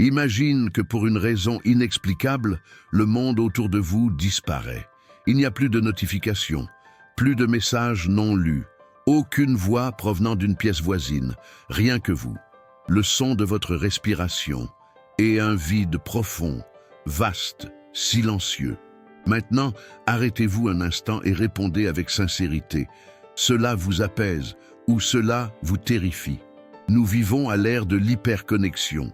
Imagine que pour une raison inexplicable, le monde autour de vous disparaît. Il n'y a plus de notifications, plus de messages non lus, aucune voix provenant d'une pièce voisine, rien que vous, le son de votre respiration et un vide profond, vaste, silencieux. Maintenant, arrêtez-vous un instant et répondez avec sincérité. Cela vous apaise ou cela vous terrifie? Nous vivons à l'ère de l'hyperconnexion.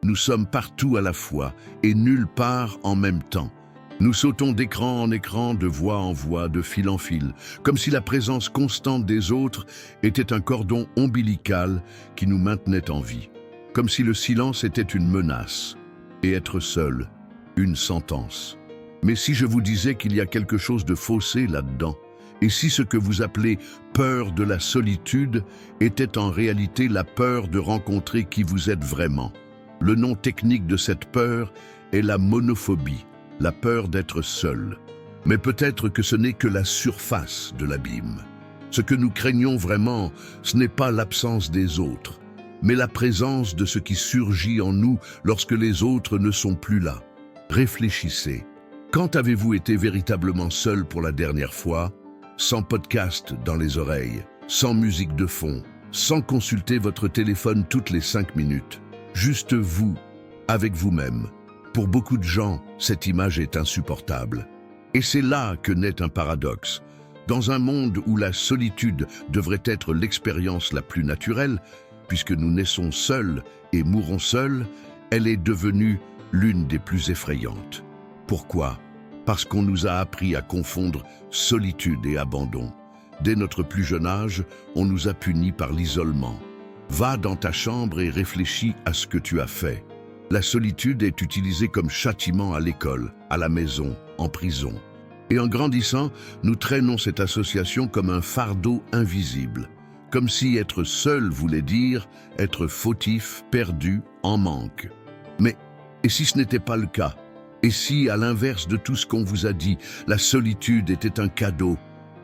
Nous sommes partout à la fois et nulle part en même temps. Nous sautons d'écran en écran, de voix en voix, de fil en fil, comme si la présence constante des autres était un cordon ombilical qui nous maintenait en vie. Comme si le silence était une menace et être seul, une sentence. Mais si je vous disais qu'il y a quelque chose de faussé là-dedans, et si ce que vous appelez peur de la solitude était en réalité la peur de rencontrer qui vous êtes vraiment? Le nom technique de cette peur est la monophobie, la peur d'être seul. Mais peut-être que ce n'est que la surface de l'abîme. Ce que nous craignons vraiment, ce n'est pas l'absence des autres, mais la présence de ce qui surgit en nous lorsque les autres ne sont plus là. Réfléchissez. Quand avez-vous été véritablement seul pour la dernière fois, sans podcast dans les oreilles, sans musique de fond, sans consulter votre téléphone toutes les 5 minutes? Juste vous, avec vous-même. Pour beaucoup de gens, cette image est insupportable. Et c'est là que naît un paradoxe. Dans un monde où la solitude devrait être l'expérience la plus naturelle, puisque nous naissons seuls et mourons seuls, elle est devenue l'une des plus effrayantes. Pourquoi? Parce qu'on nous a appris à confondre solitude et abandon. Dès notre plus jeune âge, on nous a punis par l'isolement. Va dans ta chambre et réfléchis à ce que tu as fait. La solitude est utilisée comme châtiment à l'école, à la maison, en prison. Et en grandissant, nous traînons cette association comme un fardeau invisible. Comme si être seul voulait dire être fautif, perdu, en manque. Mais, et si ce n'était pas le cas? Et si, à l'inverse de tout ce qu'on vous a dit, la solitude était un cadeau?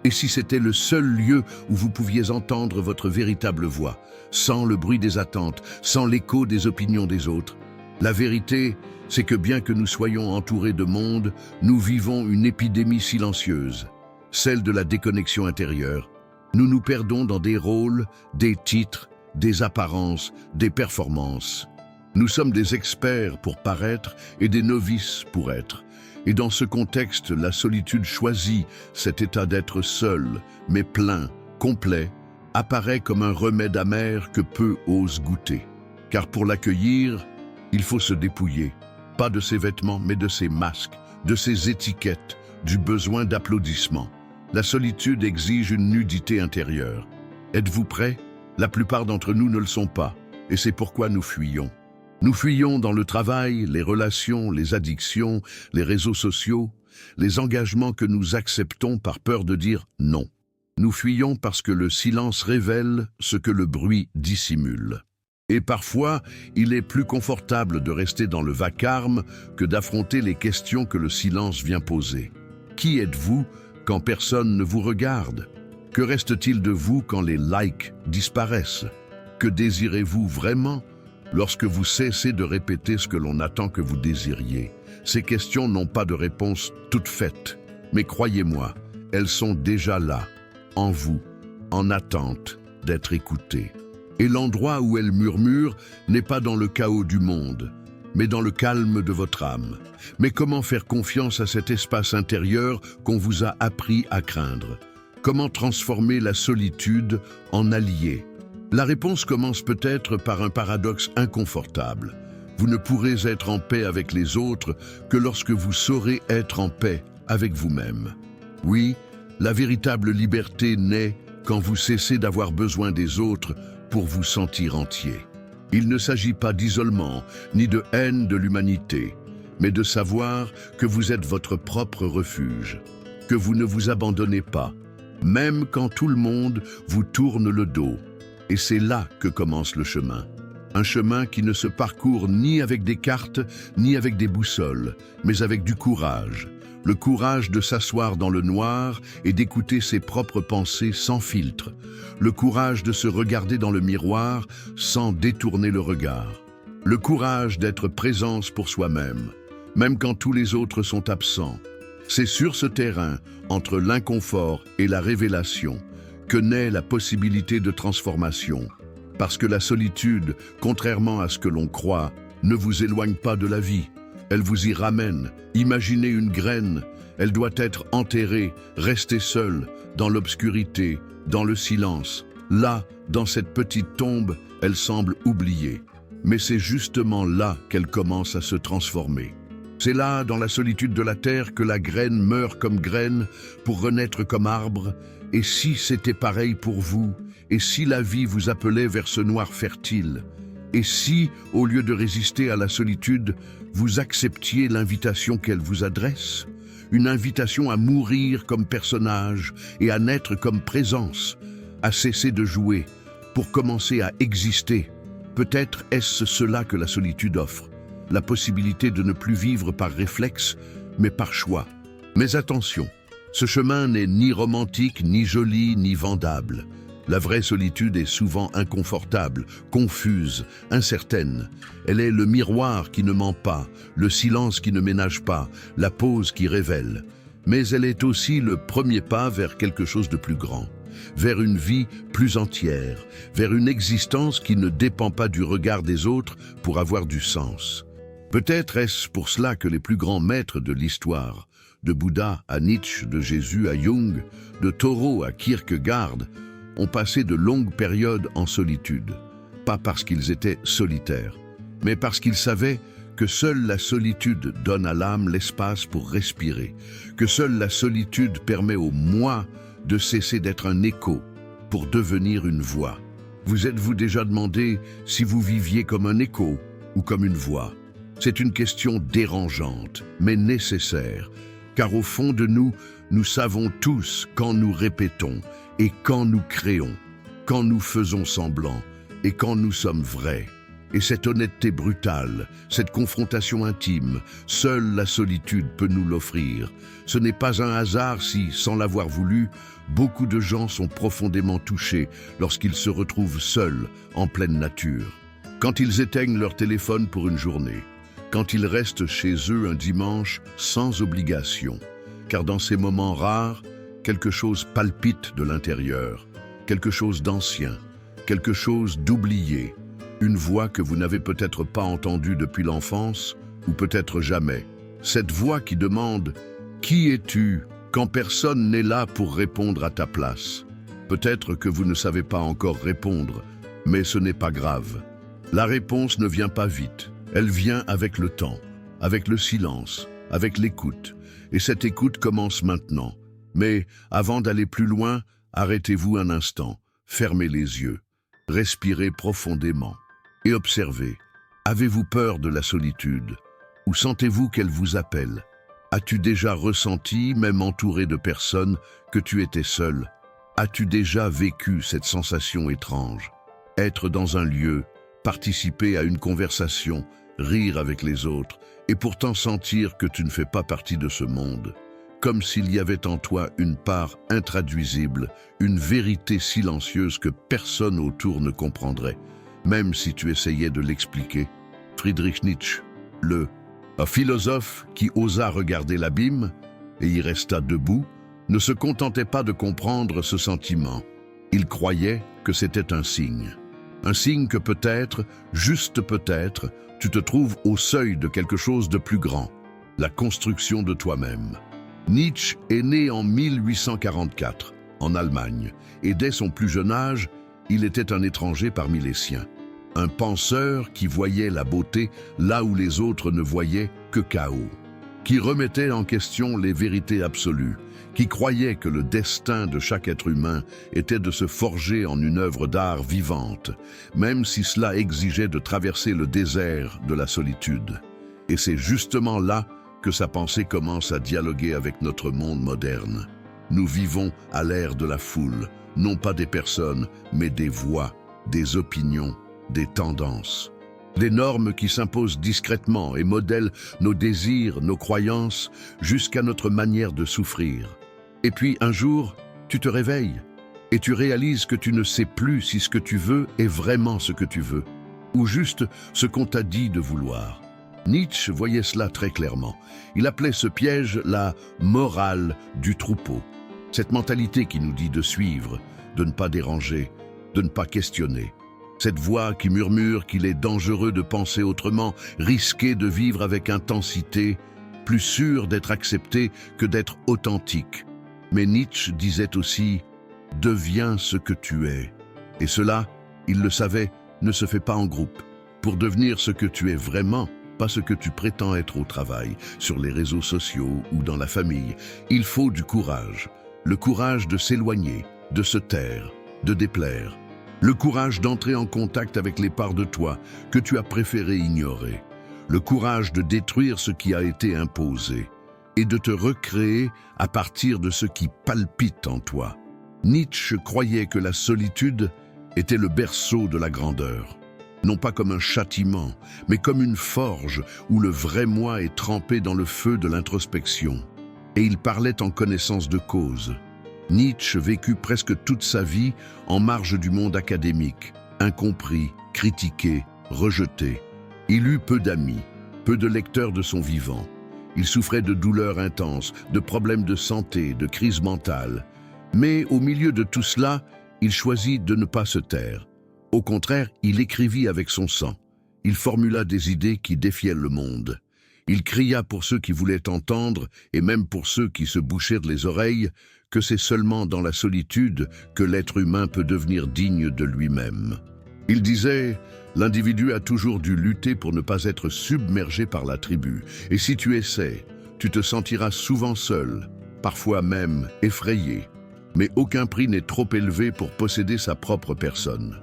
Et si c'était le seul lieu où vous pouviez entendre votre véritable voix, sans le bruit des attentes, sans l'écho des opinions des autres? La vérité, c'est que bien que nous soyons entourés de monde, nous vivons une épidémie silencieuse, celle de la déconnexion intérieure. Nous nous perdons dans des rôles, des titres, des apparences, des performances. Nous sommes des experts pour paraître et des novices pour être. Et dans ce contexte, la solitude choisit cet état d'être seul, mais plein, complet, apparaît comme un remède amer que peu osent goûter. Car pour l'accueillir, il faut se dépouiller, pas de ses vêtements, mais de ses masques, de ses étiquettes, du besoin d'applaudissements. La solitude exige une nudité intérieure. Êtes-vous prêts? La plupart d'entre nous ne le sont pas, et c'est pourquoi nous fuyons. Nous fuyons dans le travail, les relations, les addictions, les réseaux sociaux, les engagements que nous acceptons par peur de dire non. Nous fuyons parce que le silence révèle ce que le bruit dissimule. Et parfois, il est plus confortable de rester dans le vacarme que d'affronter les questions que le silence vient poser. Qui êtes-vous quand personne ne vous regarde? Que reste-t-il de vous quand les likes disparaissent? Que désirez-vous vraiment lorsque vous cessez de répéter ce que l'on attend que vous désiriez? Ces questions n'ont pas de réponse toute faite, mais croyez-moi, elles sont déjà là, en vous, en attente d'être écoutées. Et l'endroit où elles murmurent n'est pas dans le chaos du monde, mais dans le calme de votre âme. Mais comment faire confiance à cet espace intérieur qu'on vous a appris à craindre? Comment transformer la solitude en allié? La réponse commence peut-être par un paradoxe inconfortable. Vous ne pourrez être en paix avec les autres que lorsque vous saurez être en paix avec vous-même. Oui, la véritable liberté naît quand vous cessez d'avoir besoin des autres pour vous sentir entier. Il ne s'agit pas d'isolement, ni de haine de l'humanité, mais de savoir que vous êtes votre propre refuge, que vous ne vous abandonnez pas, même quand tout le monde vous tourne le dos. Et c'est là que commence le chemin. Un chemin qui ne se parcourt ni avec des cartes, ni avec des boussoles, mais avec du courage. Le courage de s'asseoir dans le noir et d'écouter ses propres pensées sans filtre. Le courage de se regarder dans le miroir sans détourner le regard. le courage d'être présence pour soi-même, même quand tous les autres sont absents. C'est sur ce terrain, entre l'inconfort et la révélation, que naît la possibilité de transformation. Parce que la solitude, contrairement à ce que l'on croit, ne vous éloigne pas de la vie. Elle vous y ramène. Imaginez une graine. Elle doit être enterrée, rester seule, dans l'obscurité, dans le silence. Là, dans cette petite tombe, elle semble oubliée. Mais c'est justement là qu'elle commence à se transformer. C'est là, dans la solitude de la terre, que la graine meurt comme graine pour renaître comme arbre. Et si c'était pareil pour vous, et si la vie vous appelait vers ce noir fertile, et si, au lieu de résister à la solitude, vous acceptiez l'invitation qu'elle vous adresse, une invitation à mourir comme personnage et à naître comme présence, à cesser de jouer, pour commencer à exister. Peut-être est-ce cela que la solitude offre, la possibilité de ne plus vivre par réflexe, mais par choix. Mais attention, ce chemin n'est ni romantique, ni joli, ni vendable. La vraie solitude est souvent inconfortable, confuse, incertaine. Elle est le miroir qui ne ment pas, le silence qui ne ménage pas, la pause qui révèle. Mais elle est aussi le premier pas vers quelque chose de plus grand, vers une vie plus entière, vers une existence qui ne dépend pas du regard des autres pour avoir du sens. Peut-être est-ce pour cela que les plus grands maîtres de l'histoire, de Bouddha à Nietzsche, de Jésus à Jung, de Thoreau à Kierkegaard, ont passé de longues périodes en solitude. Pas parce qu'ils étaient solitaires, mais parce qu'ils savaient que seule la solitude donne à l'âme l'espace pour respirer, que seule la solitude permet au moi de cesser d'être un écho pour devenir une voix. Vous êtes-vous déjà demandé si vous viviez comme un écho ou comme une voix? C'est une question dérangeante, mais nécessaire, car au fond de nous, nous savons tous quand nous répétons et quand nous créons, quand nous faisons semblant et quand nous sommes vrais. Et cette honnêteté brutale, cette confrontation intime, seule la solitude peut nous l'offrir. Ce n'est pas un hasard si, sans l'avoir voulu, beaucoup de gens sont profondément touchés lorsqu'ils se retrouvent seuls, en pleine nature. Quand ils éteignent leur téléphone pour une journée, quand ils restent chez eux un dimanche sans obligation, car dans ces moments rares, quelque chose palpite de l'intérieur, quelque chose d'ancien, quelque chose d'oublié, une voix que vous n'avez peut-être pas entendue depuis l'enfance, ou peut-être jamais. Cette voix qui demande « Qui es-tu ?» quand personne n'est là pour répondre à ta place. Peut-être que vous ne savez pas encore répondre, mais ce n'est pas grave. La réponse ne vient pas vite, elle vient avec le temps, avec le silence, avec l'écoute. Et cette écoute commence maintenant. Mais avant d'aller plus loin, arrêtez-vous un instant, fermez les yeux, respirez profondément et observez. Avez-vous peur de la solitude? Ou sentez-vous qu'elle vous appelle? As-tu déjà ressenti, même entouré de personnes, que tu étais seul? As-tu déjà vécu cette sensation étrange? Être dans un lieu, participer à une conversation, rire avec les autres, et pourtant sentir que tu ne fais pas partie de ce monde. Comme s'il y avait en toi une part intraduisible, une vérité silencieuse que personne autour ne comprendrait, même si tu essayais de l'expliquer. Friedrich Nietzsche, un philosophe qui osa regarder l'abîme et y resta debout, ne se contentait pas de comprendre ce sentiment. Il croyait que c'était un signe. Un signe que peut-être, juste peut-être, tu te trouves au seuil de quelque chose de plus grand, la construction de toi-même. Nietzsche est né en 1844, en Allemagne, et dès son plus jeune âge, il était un étranger parmi les siens. Un penseur qui voyait la beauté là où les autres ne voyaient que chaos, qui remettait en question les vérités absolues, qui croyait que le destin de chaque être humain était de se forger en une œuvre d'art vivante, même si cela exigeait de traverser le désert de la solitude. Et c'est justement là que sa pensée commence à dialoguer avec notre monde moderne. Nous vivons à l'ère de la foule, non pas des personnes, mais des voix, des opinions, des tendances. Des normes qui s'imposent discrètement et modèlent nos désirs, nos croyances, jusqu'à notre manière de souffrir. Et puis un jour, tu te réveilles et tu réalises que tu ne sais plus si ce que tu veux est vraiment ce que tu veux. ou juste ce qu'on t'a dit de vouloir. Nietzsche voyait cela très clairement. Il appelait ce piège la morale du troupeau. Cette mentalité qui nous dit de suivre, de ne pas déranger, de ne pas questionner. Cette voix qui murmure qu'il est dangereux de penser autrement, risqué de vivre avec intensité, plus sûr d'être accepté que d'être authentique. Mais Nietzsche disait aussi « Deviens ce que tu es ». Et cela, il le savait, ne se fait pas en groupe. Pour devenir ce que tu es vraiment, pas ce que tu prétends être au travail, sur les réseaux sociaux ou dans la famille, il faut du courage. Le courage de s'éloigner, de se taire, de déplaire. Le courage d'entrer en contact avec les parts de toi que tu as préféré ignorer. Le courage de détruire ce qui a été imposé et de te recréer à partir de ce qui palpite en toi. Nietzsche croyait que la solitude était le berceau de la grandeur. Non pas comme un châtiment, mais comme une forge où le vrai moi est trempé dans le feu de l'introspection. Et il parlait en connaissance de cause. Nietzsche vécut presque toute sa vie en marge du monde académique, incompris, critiqué, rejeté. Il eut peu d'amis, peu de lecteurs de son vivant. Il souffrait de douleurs intenses, de problèmes de santé, de crises mentales. Mais au milieu de tout cela, il choisit de ne pas se taire. Au contraire, il écrivit avec son sang. Il formula des idées qui défiaient le monde. Il cria pour ceux qui voulaient entendre, et même pour ceux qui se bouchaient les oreilles, que c'est seulement dans la solitude que l'être humain peut devenir digne de lui-même. Il disait « L'individu a toujours dû lutter pour ne pas être submergé par la tribu, et si tu essaies, tu te sentiras souvent seul, parfois même effrayé, mais aucun prix n'est trop élevé pour posséder sa propre personne. »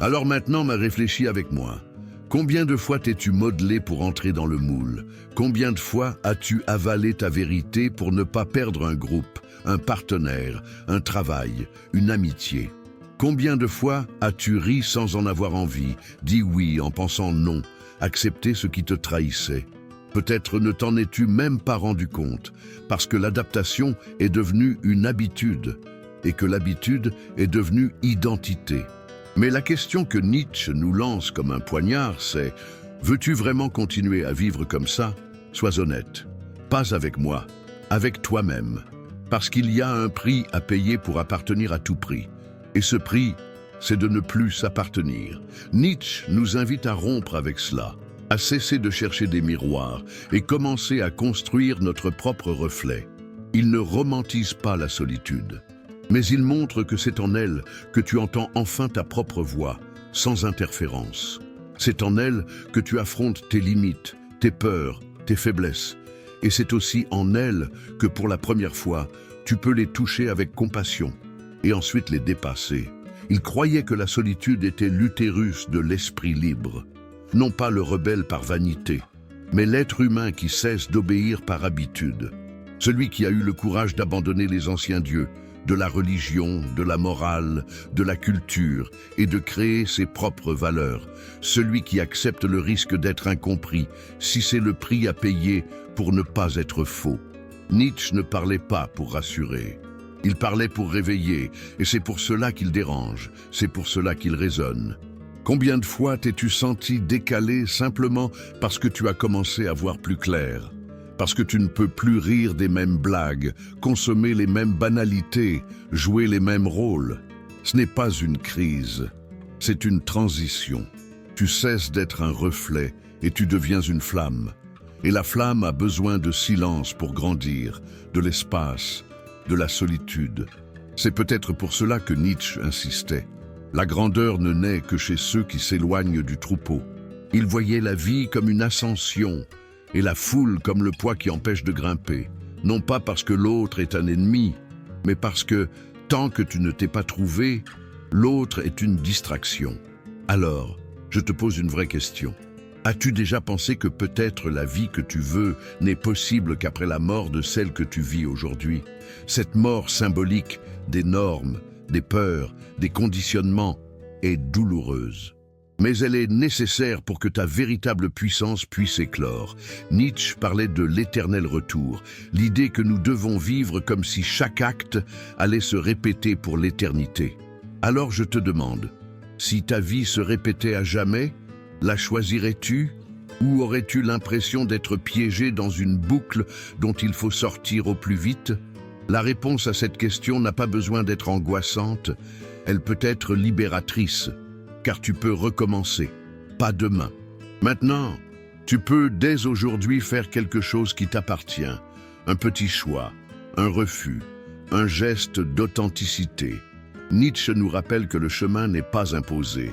Alors maintenant, réfléchis avec moi. Combien de fois t'es-tu modelé pour entrer dans le moule? Combien de fois as-tu avalé ta vérité pour ne pas perdre un groupe, un partenaire, un travail, une amitié? Combien de fois as-tu ri sans en avoir envie, dit oui en pensant non, accepté ce qui te trahissait? Peut-être ne t'en es-tu même pas rendu compte, parce que l'adaptation est devenue une habitude, et que l'habitude est devenue identité. Mais la question que Nietzsche nous lance comme un poignard, c'est « Veux-tu vraiment continuer à vivre comme ça? Sois honnête. Pas avec moi, avec toi-même. Parce qu'il y a un prix à payer pour appartenir à tout prix. Et ce prix, c'est de ne plus s'appartenir. » Nietzsche nous invite à rompre avec cela, à cesser de chercher des miroirs et commencer à construire notre propre reflet. Il ne romantise pas la solitude. Mais il montre que c'est en elle que tu entends enfin ta propre voix, sans interférence. C'est en elle que tu affrontes tes limites, tes peurs, tes faiblesses. Et c'est aussi en elle que pour la première fois, tu peux les toucher avec compassion et ensuite les dépasser. Il croyait que la solitude était l'utérus de l'esprit libre. Non pas le rebelle par vanité, mais l'être humain qui cesse d'obéir par habitude. Celui qui a eu le courage d'abandonner les anciens dieux, de la religion, de la morale, de la culture et de créer ses propres valeurs. Celui qui accepte le risque d'être incompris, si c'est le prix à payer pour ne pas être faux. Nietzsche ne parlait pas pour rassurer. Il parlait pour réveiller, et c'est pour cela qu'il dérange, c'est pour cela qu'il résonne. Combien de fois t'es-tu senti décalé simplement parce que tu as commencé à voir plus clair ? Parce que tu ne peux plus rire des mêmes blagues, consommer les mêmes banalités, jouer les mêmes rôles. Ce n'est pas une crise, c'est une transition. Tu cesses d'être un reflet et tu deviens une flamme. Et la flamme a besoin de silence pour grandir, de l'espace, de la solitude. C'est peut-être pour cela que Nietzsche insistait. La grandeur ne naît que chez ceux qui s'éloignent du troupeau. Il voyait la vie comme une ascension, et la foule comme le poids qui empêche de grimper, non pas parce que l'autre est un ennemi, mais parce que, tant que tu ne t'es pas trouvé, l'autre est une distraction. Alors, je te pose une vraie question. As-tu déjà pensé que peut-être la vie que tu veux n'est possible qu'après la mort de celle que tu vis aujourd'hui? Cette mort symbolique des normes, des peurs, des conditionnements est douloureuse. Mais elle est nécessaire pour que ta véritable puissance puisse éclore. Nietzsche parlait de l'éternel retour, l'idée que nous devons vivre comme si chaque acte allait se répéter pour l'éternité. Alors je te demande, si ta vie se répétait à jamais, La choisirais-tu ou aurais-tu l'impression d'être piégé dans une boucle dont il faut sortir au plus vite? La réponse à cette question n'a pas besoin d'être angoissante, elle peut être libératrice, car tu peux recommencer, pas demain. Maintenant, tu peux dès aujourd'hui faire quelque chose qui t'appartient, un petit choix, un refus, un geste d'authenticité. Nietzsche nous rappelle que le chemin n'est pas imposé,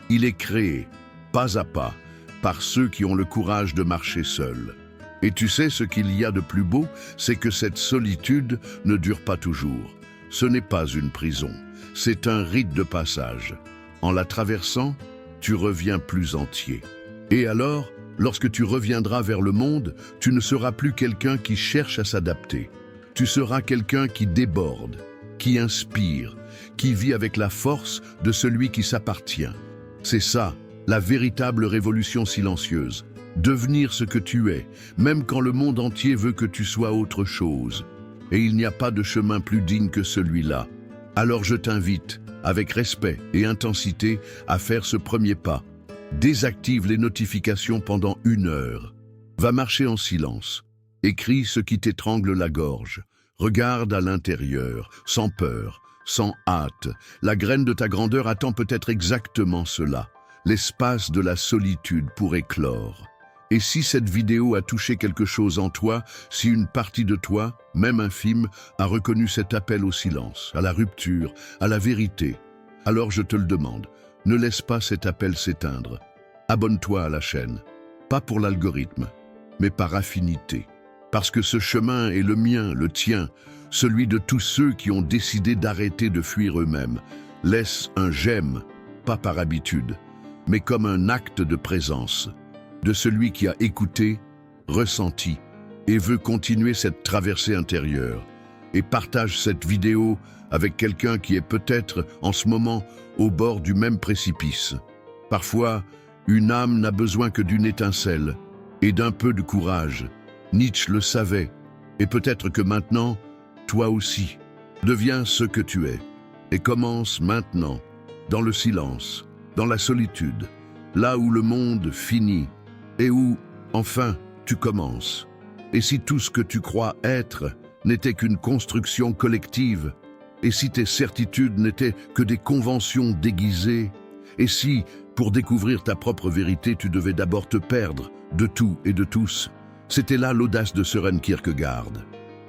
il est créé, pas à pas, par ceux qui ont le courage de marcher seuls. Et tu sais ce qu'il y a de plus beau, c'est que cette solitude ne dure pas toujours. Ce n'est pas une prison, c'est un rite de passage. En la traversant, tu reviens plus entier. Et alors, lorsque tu reviendras vers le monde, tu ne seras plus quelqu'un qui cherche à s'adapter. Tu seras quelqu'un qui déborde, qui inspire, qui vit avec la force de celui qui s'appartient. C'est ça, la véritable révolution silencieuse. Devenir ce que tu es, même quand le monde entier veut que tu sois autre chose. Et il n'y a pas de chemin plus digne que celui-là. Alors je t'invite, avec respect et intensité, à faire ce premier pas. Désactive les notifications pendant 1 heure. Va marcher en silence. Écris ce qui t'étrangle la gorge. Regarde à l'intérieur, sans peur, sans hâte. La graine de ta grandeur attend peut-être exactement cela. L'espace de la solitude pour éclore. Et si cette vidéo a touché quelque chose en toi, si une partie de toi, même infime, a reconnu cet appel au silence, à la rupture, à la vérité, alors je te le demande, ne laisse pas cet appel s'éteindre. Abonne-toi à la chaîne, pas pour l'algorithme, mais par affinité. Parce que ce chemin est le mien, le tien, celui de tous ceux qui ont décidé d'arrêter de fuir eux-mêmes. Laisse un j'aime, pas par habitude, mais comme un acte de présence, de celui qui a écouté, ressenti et veut continuer cette traversée intérieure. Et partage cette vidéo avec quelqu'un qui est peut-être en ce moment au bord du même précipice. Parfois, une âme n'a besoin que d'une étincelle et d'un peu de courage. Nietzsche le savait, et peut-être que maintenant, toi aussi, deviens ce que tu es, et commence maintenant, dans le silence, dans la solitude, là où le monde finit, et où, enfin, tu commences. Et si tout ce que tu crois être n'était qu'une construction collective, et si tes certitudes n'étaient que des conventions déguisées, et si, pour découvrir ta propre vérité, tu devais d'abord te perdre de tout et de tous, c'était là l'audace de Søren Kierkegaard.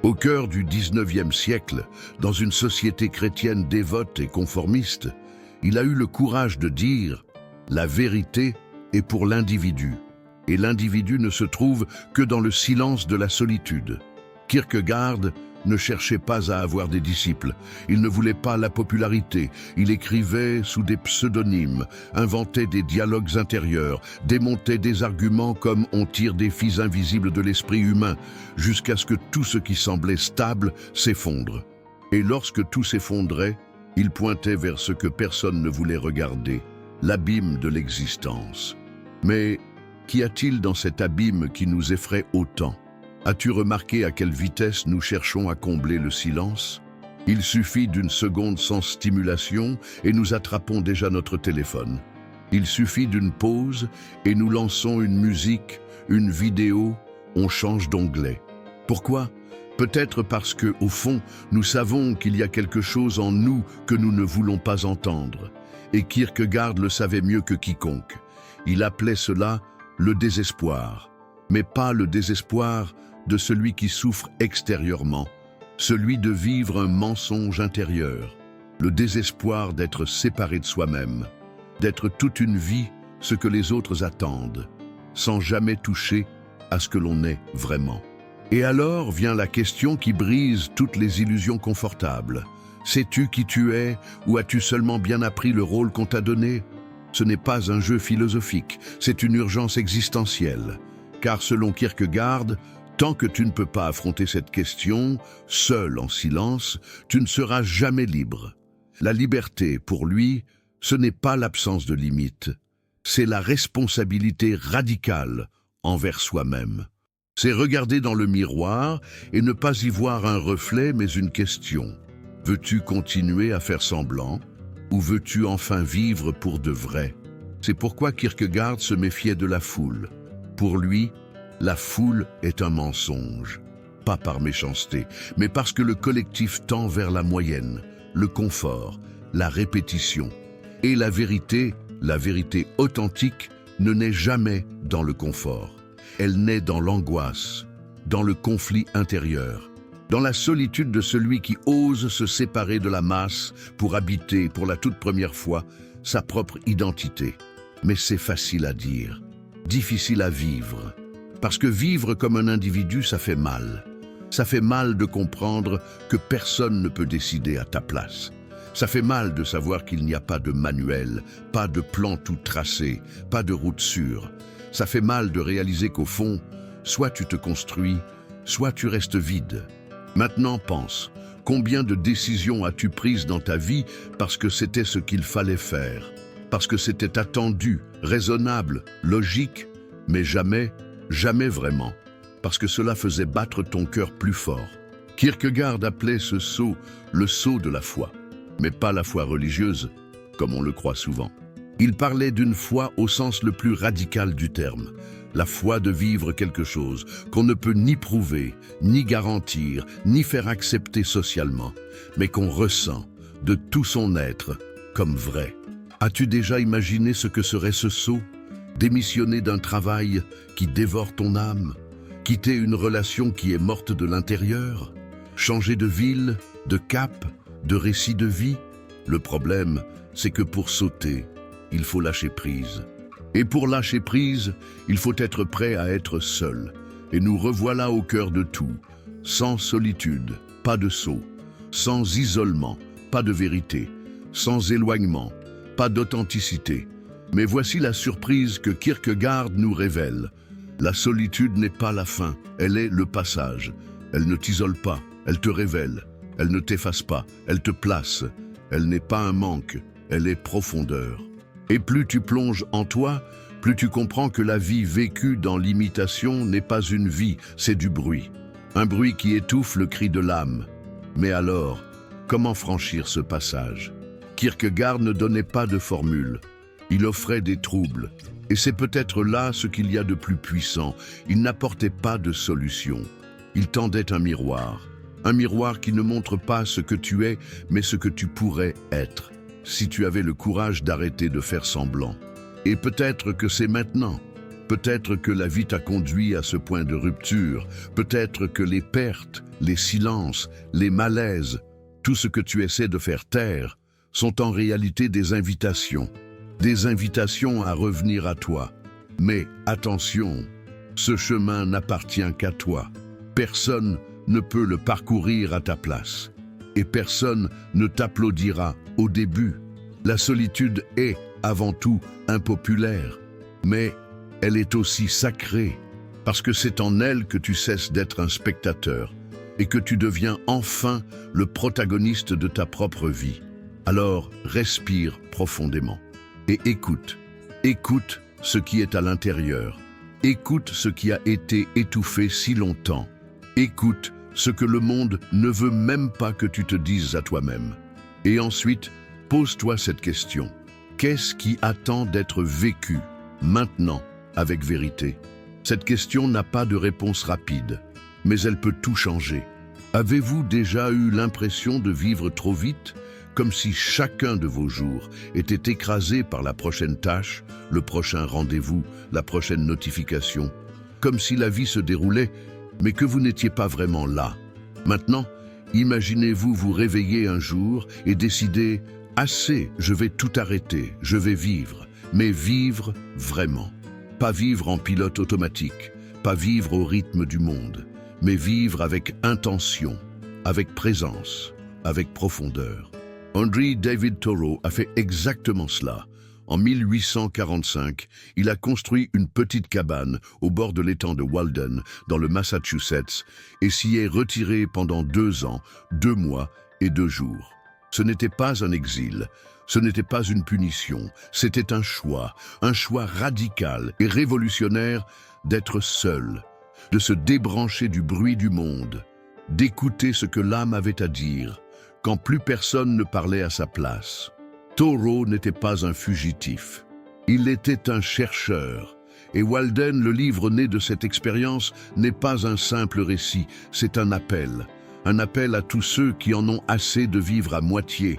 Au cœur du 19e siècle, dans une société chrétienne dévote et conformiste, il a eu le courage de dire « La vérité est pour l'individu ». Et l'individu ne se trouve que dans le silence de la solitude. Kierkegaard ne cherchait pas à avoir des disciples, il ne voulait pas la popularité, il écrivait sous des pseudonymes, inventait des dialogues intérieurs, démontait des arguments comme on tire des fils invisibles de l'esprit humain, jusqu'à ce que tout ce qui semblait stable s'effondre. Et lorsque tout s'effondrait, il pointait vers ce que personne ne voulait regarder, l'abîme de l'existence. Mais qu'y a-t-il dans cet abîme qui nous effraie autant? As-tu remarqué à quelle vitesse nous cherchons à combler le silence? Il suffit d'une seconde sans stimulation et nous attrapons déjà notre téléphone. Il suffit d'une pause et nous lançons une musique, une vidéo, on change d'onglet. Pourquoi? Peut-être parce que, au fond, nous savons qu'il y a quelque chose en nous que nous ne voulons pas entendre. Et Kierkegaard le savait mieux que quiconque. Il appelait cela le désespoir, mais pas le désespoir de celui qui souffre extérieurement, celui de vivre un mensonge intérieur, le désespoir d'être séparé de soi-même, d'être toute une vie ce que les autres attendent, sans jamais toucher à ce que l'on est vraiment. Et alors vient la question qui brise toutes les illusions confortables. Sais-tu qui tu es ou as-tu seulement bien appris le rôle qu'on t'a donné? Ce n'est pas un jeu philosophique, c'est une urgence existentielle. Car selon Kierkegaard, tant que tu ne peux pas affronter cette question, seul en silence, tu ne seras jamais libre. La liberté, pour lui, ce n'est pas l'absence de limites, c'est la responsabilité radicale envers soi-même. C'est regarder dans le miroir et ne pas y voir un reflet mais une question. Veux-tu continuer à faire semblant ou veux-tu enfin vivre pour de vrai? C'est pourquoi Kierkegaard se méfiait de la foule. Pour lui, la foule est un mensonge. Pas par méchanceté, mais parce que le collectif tend vers la moyenne, le confort, la répétition. Et la vérité authentique, ne naît jamais dans le confort. Elle naît dans l'angoisse, dans le conflit intérieur, dans la solitude de celui qui ose se séparer de la masse pour habiter, pour la toute première fois, sa propre identité. Mais c'est facile à dire, difficile à vivre. Parce que vivre comme un individu, ça fait mal. Ça fait mal de comprendre que personne ne peut décider à ta place. Ça fait mal de savoir qu'il n'y a pas de manuel, pas de plan tout tracé, pas de route sûre. Ça fait mal de réaliser qu'au fond, soit tu te construis, soit tu restes vide. Maintenant pense, combien de décisions as-tu prises dans ta vie parce que c'était ce qu'il fallait faire, parce que c'était attendu, raisonnable, logique, mais jamais vraiment, parce que cela faisait battre ton cœur plus fort. Kierkegaard appelait ce saut le saut de la foi. Mais pas la foi religieuse, comme on le croit souvent. Il parlait d'une foi au sens le plus radical du terme, la foi de vivre quelque chose qu'on ne peut ni prouver, ni garantir, ni faire accepter socialement, mais qu'on ressent de tout son être comme vrai. As-tu déjà imaginé ce que serait ce saut? Démissionner d'un travail qui dévore ton âme? Quitter une relation qui est morte de l'intérieur? Changer de ville, de cap, de récit de vie? Le problème, c'est que pour sauter, il faut lâcher prise. Et pour lâcher prise, il faut être prêt à être seul. Et nous revoilà au cœur de tout. Sans solitude, pas de saut. Sans isolement, pas de vérité. Sans éloignement, pas d'authenticité. Mais voici la surprise que Kierkegaard nous révèle. La solitude n'est pas la fin, elle est le passage. Elle ne t'isole pas, elle te révèle. Elle ne t'efface pas, elle te place. Elle n'est pas un manque, elle est profondeur. Et plus tu plonges en toi, plus tu comprends que la vie vécue dans l'imitation n'est pas une vie, c'est du bruit. Un bruit qui étouffe le cri de l'âme. Mais alors, comment franchir ce passage? Kierkegaard ne donnait pas de formule. Il offrait des troubles. Et c'est peut-être là ce qu'il y a de plus puissant. Il n'apportait pas de solution. Il tendait un miroir. Un miroir qui ne montre pas ce que tu es, mais ce que tu pourrais être, si tu avais le courage d'arrêter de faire semblant. Et peut-être que c'est maintenant. Peut-être que la vie t'a conduit à ce point de rupture. Peut-être que les pertes, les silences, les malaises, tout ce que tu essaies de faire taire, sont en réalité des invitations. Des invitations à revenir à toi. Mais attention, ce chemin n'appartient qu'à toi. Personne ne peut le parcourir à ta place. Et personne ne t'applaudira au début. La solitude est, avant tout, impopulaire. Mais elle est aussi sacrée, parce que c'est en elle que tu cesses d'être un spectateur et que tu deviens enfin le protagoniste de ta propre vie. Alors, respire profondément et écoute. Écoute ce qui est à l'intérieur. Écoute ce qui a été étouffé si longtemps. Écoute ce que le monde ne veut même pas que tu te dises à toi-même. Et ensuite, pose-toi cette question. Qu'est-ce qui attend d'être vécu, maintenant, avec vérité? Cette question n'a pas de réponse rapide, mais elle peut tout changer. Avez-vous déjà eu l'impression de vivre trop vite, comme si chacun de vos jours était écrasé par la prochaine tâche, le prochain rendez-vous, la prochaine notification, comme si la vie se déroulait, mais que vous n'étiez pas vraiment là? Maintenant, imaginez-vous vous réveiller un jour et décider « Assez, je vais tout arrêter, je vais vivre », mais vivre vraiment. Pas vivre en pilote automatique, pas vivre au rythme du monde, mais vivre avec intention, avec présence, avec profondeur. Henry David Thoreau a fait exactement cela. En 1845, il a construit une petite cabane au bord de l'étang de Walden, dans le Massachusetts, et s'y est retiré pendant 2 ans, 2 mois et 2 jours. Ce n'était pas un exil, ce n'était pas une punition, c'était un choix radical et révolutionnaire d'être seul, de se débrancher du bruit du monde, d'écouter ce que l'âme avait à dire, quand plus personne ne parlait à sa place. Thoreau n'était pas un fugitif. Il était un chercheur. Et Walden, le livre né de cette expérience, n'est pas un simple récit, c'est un appel. Un appel à tous ceux qui en ont assez de vivre à moitié.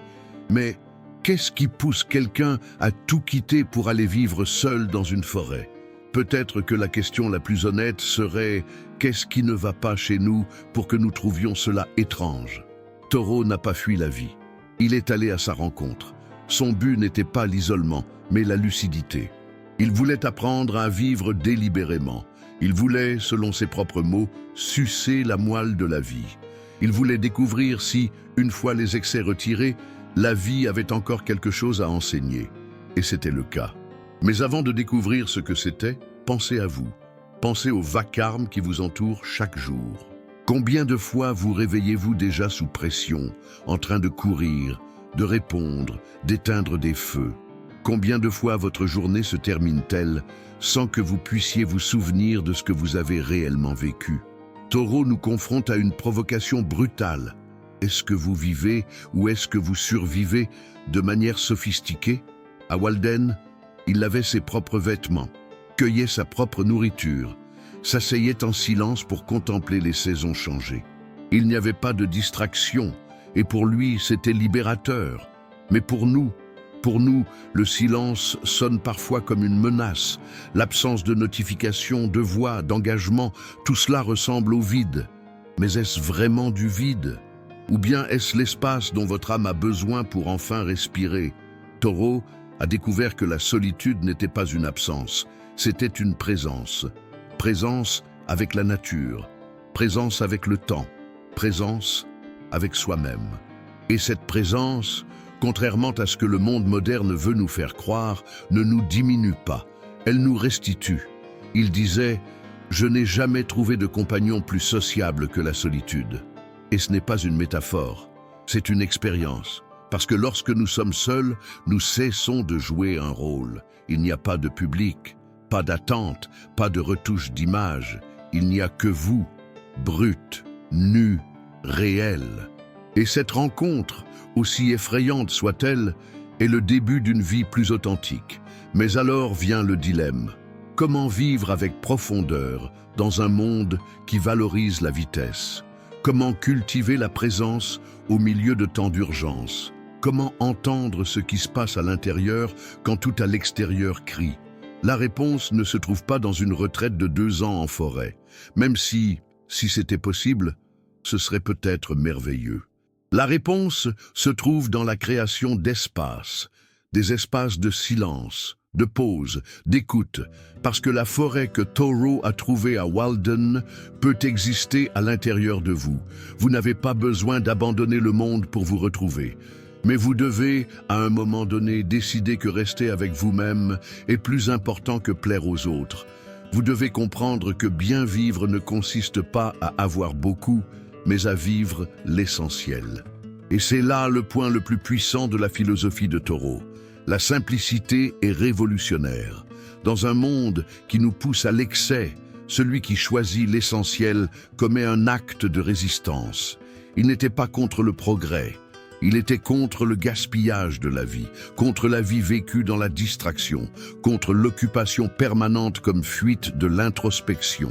Mais qu'est-ce qui pousse quelqu'un à tout quitter pour aller vivre seul dans une forêt? Peut-être que la question la plus honnête serait « Qu'est-ce qui ne va pas chez nous pour que nous trouvions cela étrange ?» Toro n'a pas fui la vie. Il est allé à sa rencontre. Son but n'était pas l'isolement, mais la lucidité. Il voulait apprendre à vivre délibérément. Il voulait, selon ses propres mots, sucer la moelle de la vie. Il voulait découvrir si, une fois les excès retirés, la vie avait encore quelque chose à enseigner. Et c'était le cas. Mais avant de découvrir ce que c'était, pensez à vous. Pensez au vacarme qui vous entoure chaque jour. Combien de fois vous réveillez-vous déjà sous pression, en train de courir, de répondre, d'éteindre des feux? Combien de fois votre journée se termine-t-elle sans que vous puissiez vous souvenir de ce que vous avez réellement vécu? Toro nous confronte à une provocation brutale. Est-ce que vous vivez ou est-ce que vous survivez de manière sophistiquée? À Walden, il lavait ses propres vêtements, cueillait sa propre nourriture, s'asseyait en silence pour contempler les saisons changer. Il n'y avait pas de distraction, et pour lui, c'était libérateur. Mais pour nous, le silence sonne parfois comme une menace. L'absence de notification, de voix, d'engagement, tout cela ressemble au vide. Mais est-ce vraiment du vide? Ou bien est-ce l'espace dont votre âme a besoin pour enfin respirer? Toro a découvert que la solitude n'était pas une absence, c'était une présence. Présence avec la nature, présence avec le temps, présence avec soi-même. Et cette présence, contrairement à ce que le monde moderne veut nous faire croire, ne nous diminue pas, elle nous restitue. Il disait « Je n'ai jamais trouvé de compagnon plus sociable que la solitude ». Et ce n'est pas une métaphore, c'est une expérience. Parce que lorsque nous sommes seuls, nous cessons de jouer un rôle. Il n'y a pas de public, pas d'attente, pas de retouche d'image. Il n'y a que vous, brut, nu, réel. Et cette rencontre, aussi effrayante soit-elle, est le début d'une vie plus authentique. Mais alors vient le dilemme. Comment vivre avec profondeur dans un monde qui valorise la vitesse? Comment cultiver la présence au milieu de tant d'urgence? Comment entendre ce qui se passe à l'intérieur quand tout à l'extérieur crie? La réponse ne se trouve pas dans une retraite de 2 ans en forêt, même si c'était possible, ce serait peut-être merveilleux. La réponse se trouve dans la création d'espaces, des espaces de silence, de pause, d'écoute, parce que la forêt que Toro a trouvée à Walden peut exister à l'intérieur de vous. Vous n'avez pas besoin d'abandonner le monde pour vous retrouver. Mais vous devez, à un moment donné, décider que rester avec vous-même est plus important que plaire aux autres. Vous devez comprendre que bien vivre ne consiste pas à avoir beaucoup, mais à vivre l'essentiel. Et c'est là le point le plus puissant de la philosophie de Toro. La simplicité est révolutionnaire. Dans un monde qui nous pousse à l'excès, celui qui choisit l'essentiel commet un acte de résistance. Il n'était pas contre le progrès. Il était contre le gaspillage de la vie, contre la vie vécue dans la distraction, contre l'occupation permanente comme fuite de l'introspection.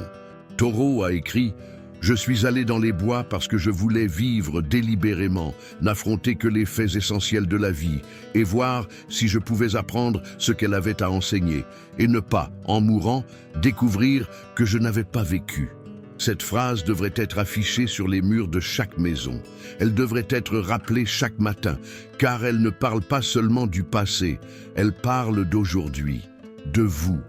Toro a écrit « Je suis allé dans les bois parce que je voulais vivre délibérément, n'affronter que les faits essentiels de la vie et voir si je pouvais apprendre ce qu'elle avait à enseigner et ne pas, en mourant, découvrir que je n'avais pas vécu. » Cette phrase devrait être affichée sur les murs de chaque maison. Elle devrait être rappelée chaque matin, car elle ne parle pas seulement du passé, elle parle d'aujourd'hui, de vous,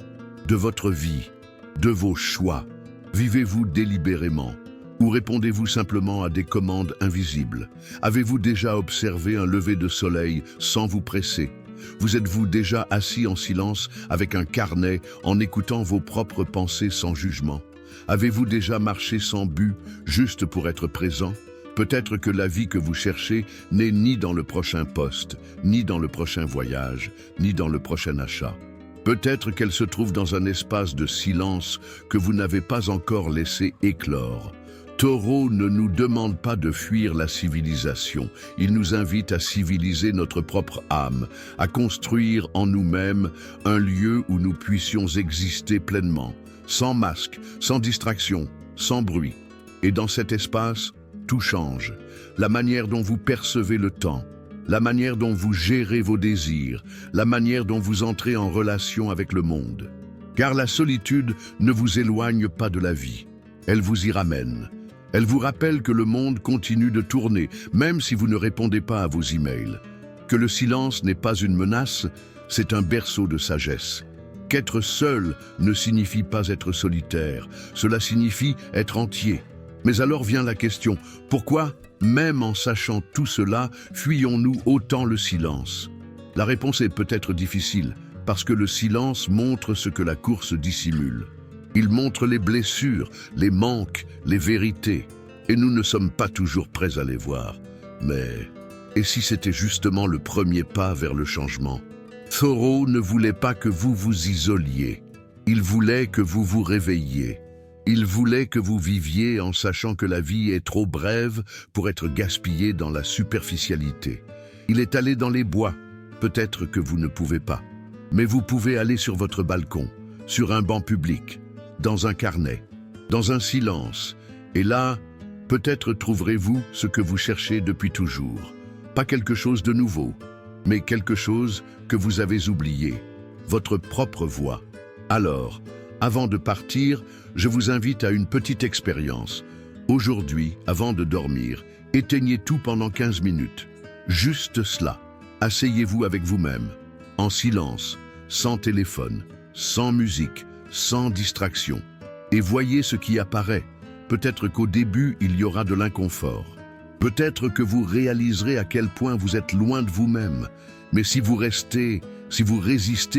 de votre vie, de vos choix. Vivez-vous délibérément ou répondez-vous simplement à des commandes invisibles? Avez-vous déjà observé un lever de soleil sans vous presser? Vous êtes-vous déjà assis en silence avec un carnet en écoutant vos propres pensées sans jugement? Avez-vous déjà marché sans but, juste pour être présent? Peut-être que la vie que vous cherchez n'est ni dans le prochain poste, ni dans le prochain voyage, ni dans le prochain achat. Peut-être qu'elle se trouve dans un espace de silence que vous n'avez pas encore laissé éclore. Thoreau ne nous demande pas de fuir la civilisation, il nous invite à civiliser notre propre âme, à construire en nous-mêmes un lieu où nous puissions exister pleinement, sans masque, sans distraction, sans bruit. Et dans cet espace, tout change. La manière dont vous percevez le temps, la manière dont vous gérez vos désirs, la manière dont vous entrez en relation avec le monde. Car la solitude ne vous éloigne pas de la vie, elle vous y ramène. Elle vous rappelle que le monde continue de tourner, même si vous ne répondez pas à vos emails. Que le silence n'est pas une menace, c'est un berceau de sagesse. Qu'être seul ne signifie pas être solitaire, cela signifie être entier. Mais alors vient la question, pourquoi, même en sachant tout cela, fuyons-nous autant le silence? La réponse est peut-être difficile, parce que le silence montre ce que la course dissimule. Il montre les blessures, les manques, les vérités, et nous ne sommes pas toujours prêts à les voir. Mais, et si c'était justement le premier pas vers le changement? Thoreau ne voulait pas que vous vous isoliez, il voulait que vous vous réveilliez. Il voulait que vous viviez en sachant que la vie est trop brève pour être gaspillée dans la superficialité. Il est allé dans les bois, peut-être que vous ne pouvez pas, mais vous pouvez aller sur votre balcon, sur un banc public, dans un carnet, dans un silence, et là, peut-être trouverez-vous ce que vous cherchez depuis toujours. Pas quelque chose de nouveau, mais quelque chose que vous avez oublié, votre propre voix. Alors, avant de partir, je vous invite à une petite expérience. Aujourd'hui, avant de dormir, éteignez tout pendant 15 minutes. Juste cela. Asseyez-vous avec vous-même, en silence, sans téléphone, sans musique, sans distraction. Et voyez ce qui apparaît. Peut-être qu'au début, il y aura de l'inconfort. Peut-être que vous réaliserez à quel point vous êtes loin de vous-même. Mais si vous résistez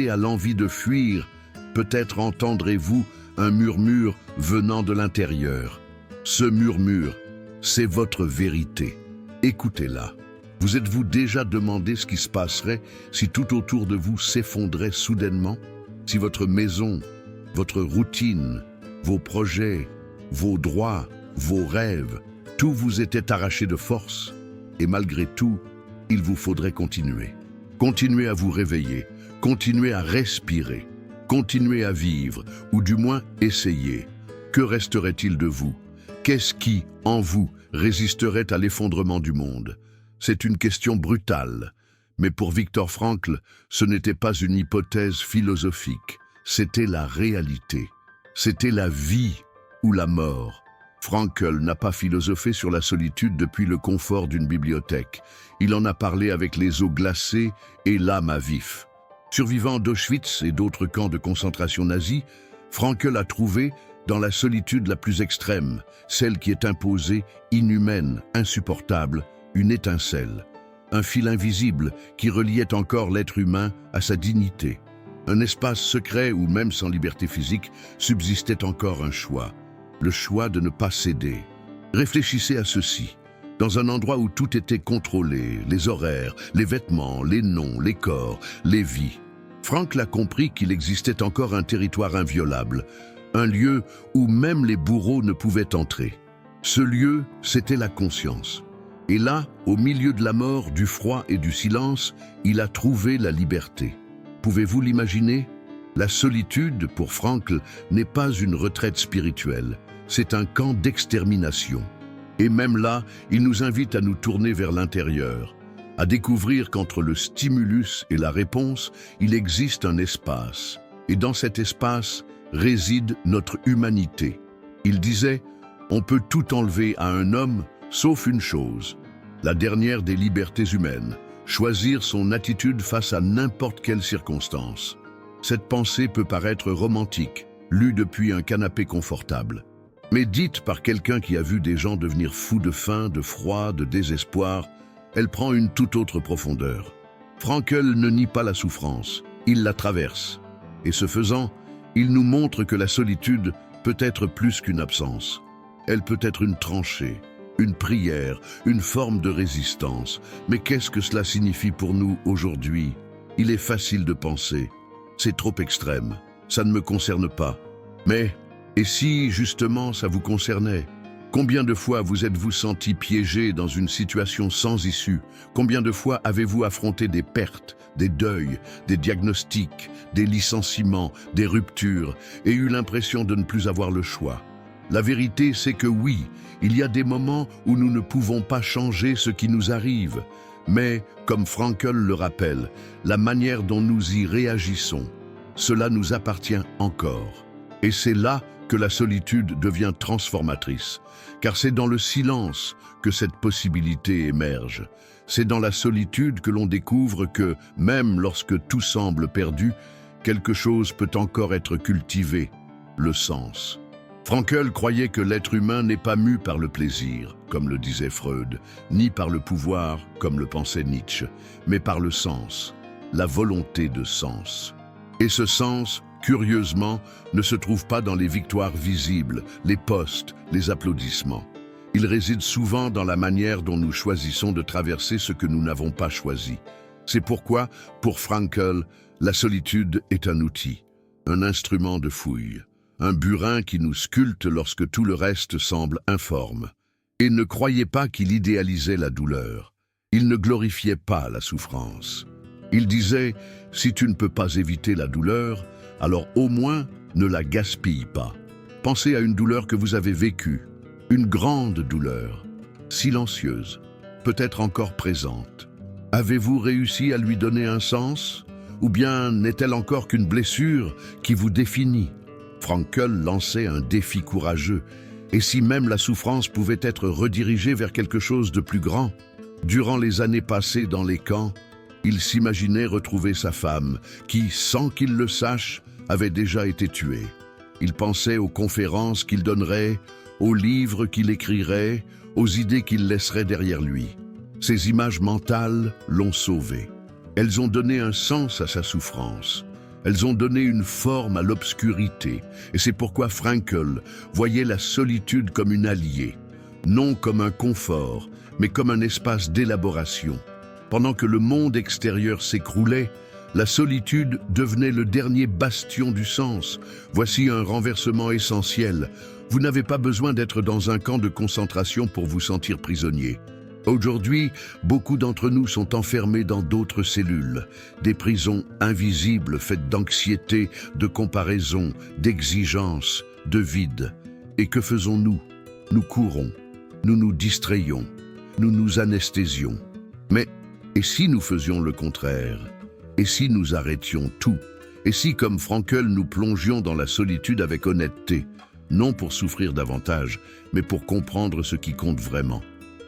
à l'envie de fuir, peut-être entendrez-vous un murmure venant de l'intérieur. Ce murmure, c'est votre vérité. Écoutez-la. Vous êtes-vous déjà demandé ce qui se passerait si tout autour de vous s'effondrait soudainement? Si votre maison, votre routine, vos projets, vos droits, vos rêves, tout vous était arraché de force? Et malgré tout, il vous faudrait continuer. Continuez à vous réveiller, continuez à respirer. Continuez à vivre, ou du moins essayez. Que resterait-il de vous? Qu'est-ce qui, en vous, résisterait à l'effondrement du monde? C'est une question brutale, mais pour Viktor Frankl, ce n'était pas une hypothèse philosophique, c'était la réalité. C'était la vie ou la mort. Frankl n'a pas philosophé sur la solitude depuis le confort d'une bibliothèque. Il en a parlé avec les os glacés et l'âme à vif. Survivant d'Auschwitz et d'autres camps de concentration nazis, Frankl a trouvé, dans la solitude la plus extrême, celle qui est imposée, inhumaine, insupportable, une étincelle, un fil invisible qui reliait encore l'être humain à sa dignité. Un espace secret où, même sans liberté physique, subsistait encore un choix, le choix de ne pas céder. Réfléchissez à ceci. Dans un endroit où tout était contrôlé, les horaires, les vêtements, les noms, les corps, les vies. Frankl a compris qu'il existait encore un territoire inviolable, un lieu où même les bourreaux ne pouvaient entrer. Ce lieu, c'était la conscience. Et là, au milieu de la mort, du froid et du silence, il a trouvé la liberté. Pouvez-vous l'imaginer? La solitude, pour Frankl, n'est pas une retraite spirituelle, c'est un camp d'extermination. Et même là, il nous invite à nous tourner vers l'intérieur, à découvrir qu'entre le stimulus et la réponse, il existe un espace. Et dans cet espace réside notre humanité. Il disait, on peut tout enlever à un homme, sauf une chose, la dernière des libertés humaines, choisir son attitude face à n'importe quelle circonstance. Cette pensée peut paraître romantique, lue depuis un canapé confortable. Mais dite par quelqu'un qui a vu des gens devenir fous de faim, de froid, de désespoir, elle prend une toute autre profondeur. Frankl ne nie pas la souffrance, il la traverse. Et ce faisant, il nous montre que la solitude peut être plus qu'une absence. Elle peut être une tranchée, une prière, une forme de résistance. Mais qu'est-ce que cela signifie pour nous aujourd'hui? Il est facile de penser, c'est trop extrême, ça ne me concerne pas. Mais, et si justement ça vous concernait? Combien de fois vous êtes-vous senti piégé dans une situation sans issue? Combien de fois avez-vous affronté des pertes, des deuils, des diagnostics, des licenciements, des ruptures et eu l'impression de ne plus avoir le choix? La vérité, c'est que oui, il y a des moments où nous ne pouvons pas changer ce qui nous arrive. Mais, comme Frankl le rappelle, la manière dont nous y réagissons, cela nous appartient encore. Et c'est là que la solitude devient transformatrice, car c'est dans le silence que cette possibilité émerge. C'est dans la solitude que l'on découvre que, même lorsque tout semble perdu, quelque chose peut encore être cultivé, le sens. Frankl croyait que l'être humain n'est pas mu par le plaisir, comme le disait Freud, ni par le pouvoir, comme le pensait Nietzsche, mais par le sens, la volonté de sens. Et ce sens, curieusement, ne se trouve pas dans les victoires visibles, les postes, les applaudissements. Il réside souvent dans la manière dont nous choisissons de traverser ce que nous n'avons pas choisi. C'est pourquoi, pour Frankl, la solitude est un outil, un instrument de fouille, un burin qui nous sculpte lorsque tout le reste semble informe. Et ne croyez pas qu'il idéalisait la douleur. Il ne glorifiait pas la souffrance. Il disait, si tu ne peux pas éviter la douleur, alors au moins ne la gaspille pas. Pensez à une douleur que vous avez vécue, une grande douleur, silencieuse, peut-être encore présente. Avez-vous réussi à lui donner un sens? Ou bien n'est-elle encore qu'une blessure qui vous définit? Frankl lançait un défi courageux. Et si même la souffrance pouvait être redirigée vers quelque chose de plus grand? Durant les années passées dans les camps, il s'imaginait retrouver sa femme, qui, sans qu'il le sache, avait déjà été tuée. Il pensait aux conférences qu'il donnerait, aux livres qu'il écrirait, aux idées qu'il laisserait derrière lui. Ces images mentales l'ont sauvé. Elles ont donné un sens à sa souffrance. Elles ont donné une forme à l'obscurité. Et c'est pourquoi Frankl voyait la solitude comme une alliée, non comme un confort, mais comme un espace d'élaboration. Pendant que le monde extérieur s'écroulait, la solitude devenait le dernier bastion du sens. Voici un renversement essentiel. Vous n'avez pas besoin d'être dans un camp de concentration pour vous sentir prisonnier. Aujourd'hui, beaucoup d'entre nous sont enfermés dans d'autres cellules, des prisons invisibles faites d'anxiété, de comparaison, d'exigence, de vide. Et que faisons-nous? Nous courons, nous nous distrayons, nous nous anesthésions. Mais et si nous faisions le contraire? Et si nous arrêtions tout? Et si, comme Frankl, nous plongions dans la solitude avec honnêteté, non pour souffrir davantage, mais pour comprendre ce qui compte vraiment?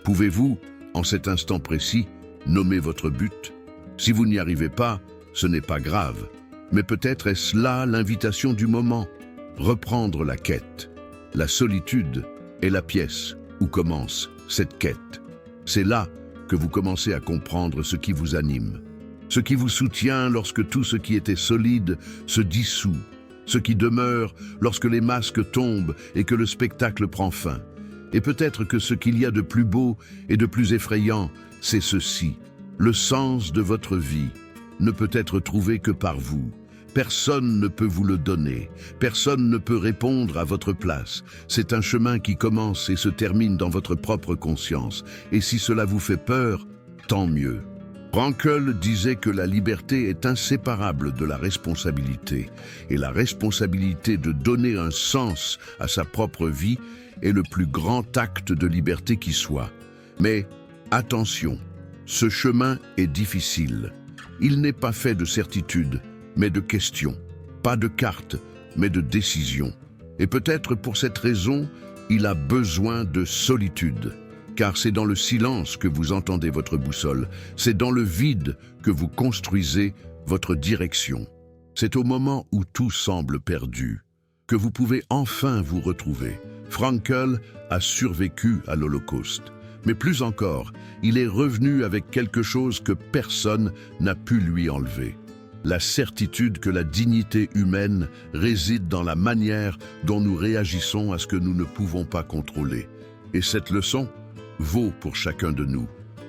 Pouvez-vous, en cet instant précis, nommer votre but? Si vous n'y arrivez pas, ce n'est pas grave. Mais peut-être est-ce là l'invitation du moment. Reprendre la quête. La solitude est la pièce où commence cette quête. C'est là que vous commencez à comprendre ce qui vous anime. Ce qui vous soutient lorsque tout ce qui était solide se dissout. Ce qui demeure lorsque les masques tombent et que le spectacle prend fin. Et peut-être que ce qu'il y a de plus beau et de plus effrayant, c'est ceci. Le sens de votre vie ne peut être trouvé que par vous. Personne ne peut vous le donner. Personne ne peut répondre à votre place. C'est un chemin qui commence et se termine dans votre propre conscience. Et si cela vous fait peur, tant mieux. Frankl disait que la liberté est inséparable de la responsabilité. Et la responsabilité de donner un sens à sa propre vie est le plus grand acte de liberté qui soit. Mais attention, ce chemin est difficile. Il n'est pas fait de certitude, mais de questions. Pas de cartes, mais de décisions. Et peut-être pour cette raison, il a besoin de solitude. Car c'est dans le silence que vous entendez votre boussole. C'est dans le vide que vous construisez votre direction. C'est au moment où tout semble perdu que vous pouvez enfin vous retrouver. Frankl a survécu à l'Holocauste. Mais plus encore, il est revenu avec quelque chose que personne n'a pu lui enlever. La certitude que la dignité humaine réside dans la manière dont nous réagissons à ce que nous ne pouvons pas contrôler. Et cette leçon vaut pour chacun de nous.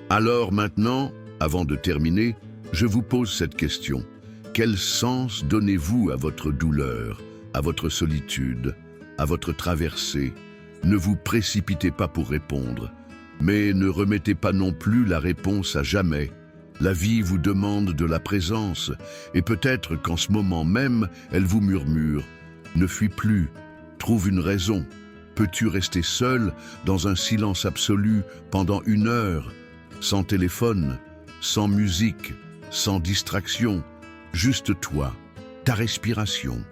Alors maintenant, avant de terminer, je vous pose cette question. Quel sens donnez-vous à votre douleur, à votre solitude, à votre traversée? Ne vous précipitez pas pour répondre, mais ne remettez pas non plus la réponse à jamais. La vie vous demande de la présence, et peut-être qu'en ce moment même, elle vous murmure « Ne fuis plus, trouve une raison ». Peux-tu rester seul dans un silence absolu pendant 1 heure, sans téléphone, sans musique, sans distraction, juste toi, ta respiration,